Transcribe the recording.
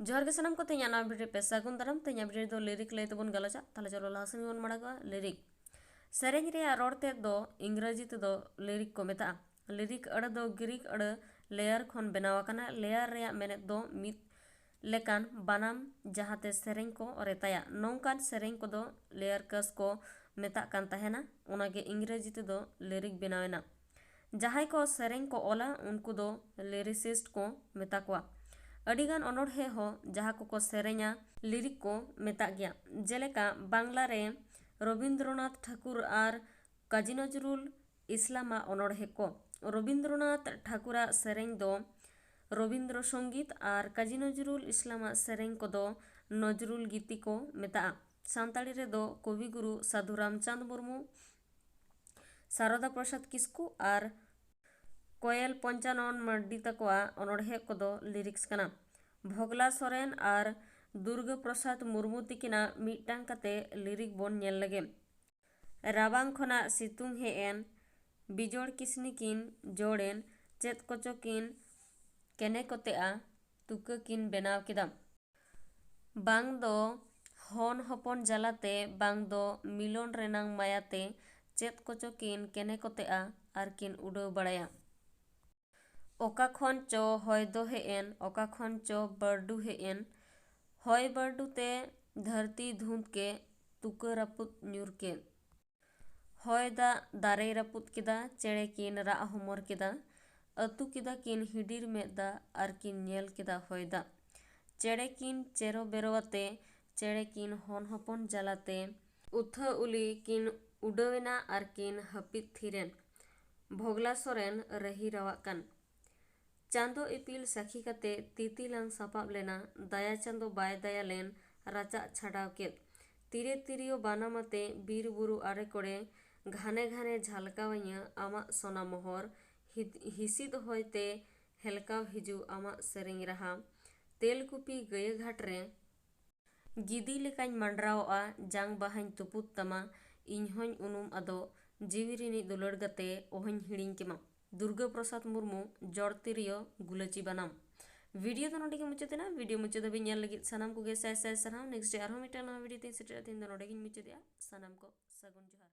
जोहार के सनम को तेना ना भिडियो पे सागुन दाराम तेना भिडियो दो लिरिक लय तबन गलचा ताले चलो लासन बन मड़ागा लिरिक सेरेंग रे रोड़ते दो इंग्रजी ते दो लिरिक को मेता लिरिक अड़ दो ग्रीक अड़ लेयर खन बनावाकना लेयर रे मेने दो मित लेकान बनाम जहाते सेरेंग को रेताया नौकान सेरेंग को दो लेयर कस को मेता कान तहेना उनागे इंग्रजी ते दो लिरिक बनावेना जहाई को सेरेंग को ओला उनको दो लिरिसिस्ट को मेता कोआ अडिगान अनोढ़े हो जहाँ को सेरेंगा लिरिक को मेता गया जेलेका बांग्ला रे रविंद्रनाथ ठाकुर और काजी नजरुल इस्लामा अनोढ़े को रविंद्रनाथ ठाकुर सेरेंग दो रविंद्र संगीत और काजी नजरुल इस्लामा सेरेंग को दो नजरुल गीति को मेता सानताड़ी रे दो कवि गुरु साधु रामचंद मुर्मू शारदा प्रसाद किस्कू और कोयल पंचानन मर्डी तकवा अनोढ़े को दो लिरिक्स कना भोगला सोरेन और दुर्ग प्रसाद मुर्मू तिकिना मिटांग कते लिरिक बोन नेल लगे राबांग खना सितुंग हे एन बिजोड़ किसनी किन जोड़ेन चेत कोचो किन केने कोते आ तुका किन बेनाव किदा बांग दो हन हपन जलाते बांग दो मिलोन रेनांग मायाते चेत कोचो किन केने कोते आ आर किन उड़ो बड़ाया ओका खन चो हय दो हे एन ओका खन चो बर्डू हे एन हय बर्डू ते धरती धुंध के तुका रपुत न्यूर के हय दा दारे रपुत किदा चेड़े किन रा हमर किदा अतु किदा किन हिडीर में दा आर किन नेल किदा हय दा चेड़े किन चेरो बेरोवाते चेड़े किन हन हपन जलाते उथा उली किन उडवेना आर किन हपित थिरेन भोगला सोरेन रही रवाकान चांदो इपिल साखी कते तितिलांग सापाब लेना दया चांदो बाय दया लेन राचा छाड़ाव केत तीरे तिरियो बानामते बीर बुरु आरे कोड़े घाने घाने झलकावइया आमा सोना मोहर हिसिद होयते हेलकाव हिजू आमा सेरेंग रहा तेलकुपी गय घाट रे गिदी लेकाñ मंडरावआ जांग बाहाñ तुपुत तमा इñhoñ उनुम आदो जीविरिनी दुलड़ गते ओहñ हिड़िñ केमा दुर्गा प्रसाद मुर्मू जड़ तिरियो गुलची बनाम वीडियो तो नोटिके मुचादेना वीडियो मुचाद भी नेल लगित सनाम को गे साय साय सनाम नेक्स्ट डे आरहो मिटा नवा वीडियो ते सेटेरा दिन नोटिके मुचादेया सनाम को सगुन जोहार।